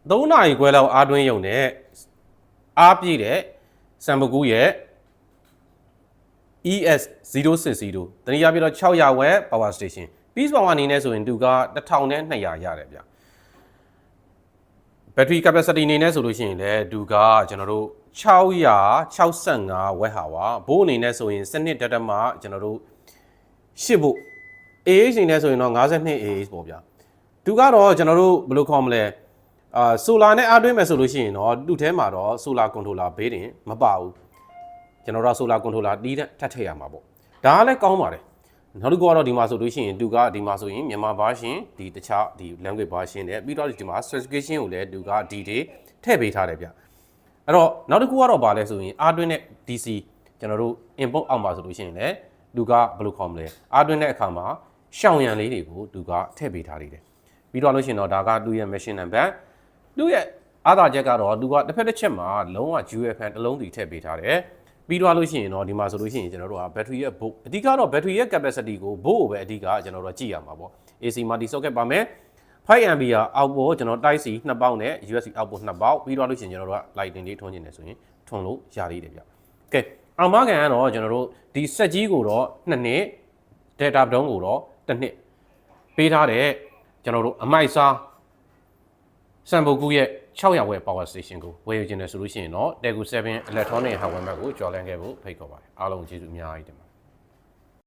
3 နာရီခွဲလောက်အားတွင်းရုံနဲ့အားပြည့်တဲ့စံပကူရဲ့ ES060 တနည်းအားဖြင့်တော့600 watt power station piece power အနေနဲ့ဆိုရင်သူက1200ရတယ်ဗျဘက်ထရီ capacity အနေနဲ့ဆိုလို့ရှိရင်လည်းသူကကျွန်တော်တို့665 watt hour ဘိုးအနေနဲ့ဆိုရင်12 data မှာကျွန်တော်တို့8ဖို့ AH အနေနဲ့ဆိုရင်တော့52 AH ပေါ့ဗျာသူကတော့ကျွန်တော်တို့ဘယ်လိုခေါ်မလဲsolar နဲ့အားသွင်းမယ်ဆိုလို့ရှိရင်တော့သူ့ထဲမှာတော့ solar controller ဘေးတင်မပါဘူးကျွန်တော်တို့ solar controller တီးတဲ့ထပ်ထည့်ရမှာပေါ့ဒါကလည်းကောင်းပါတယ်နောက်တစ်ခုကတော့ဒီမှာဆိုလို့ရှိရင်သူကဒီမှာဆိုရင်မြန်မာ version ဒီတခြားဒီ language version နဲ့ပြီးတော့ဒီမှာ specification ကိုလည်းသူကဒီတွေထည့်ပေးထားတယ်ဗျအဲ့တော့နောက်တစ်ခုကတော့ဗာလဲဆိုရင်အားသွင်းတဲ့ DC ကျွန်တော်တို့ input အောက်မှာဆိုလို့ရှိရင်လည်းသူကဘယ်လိုခေါ်မလဲအားသွင်းတဲ့အခါမှာရှောင်ရံလေးတွေကိုသူကထည့်ပေးထားသေးတယ်ပြီးတော့လို့ရှိရင်တော့ဒါကသူ့ရဲ့ machine number သူ့ရဲ့အားသာချက်ကတော့သူကတစ်ဖက်တစ်ချက်မှာလုံးဝ UFN တစ်လုံးတည်ထည့်ပေးထားတယ်ပြီးတော့လို့ရှိရင်တော့ဒီမှာဆိုလို့ရှိရင်ကျွန်တော်တို့က battery ရဲ့ volt အဓိကတော့ battery ရဲ့ capacity ကို volt ကိုပဲအဓိကကျွန်တော်တို့ကြည့်ရမှာပေါ့ AC multi socket ပါမယ်5 ampere output ကျွန်တော် type C 2 ပေါက်နဲ့ USB output 2 ပေါက်ပြီးတော့လို့ရှိရင်ကျွန်တော်တို့က lighting လေးထွန်းနေတယ်ဆိုရင်ထွန်းလို့ရသေးတယ်ဗျကဲအောင်မကန်ကတော့ကျွန်တော်တို့ဒီစက်ကြီးကိုတော့2နှစ် data bundle ကိုတော့1နှစ်ပေးထားတဲ့ကျွန်တော်တို့အမိုက်စားစံပုတ်ကူရဲ့600 watt power station ကိုဝယ်ယူခြင်းနဲ့ဆိုလို့ရှိရင်တော့ Tegu 7 electronic hardware ကိုကြော်လန့်ခဲ့ဖို့ဖိတ်ခေါ်ပါတယ်အားလုံးကျေးဇူးအများကြီးတင်ပါတယ်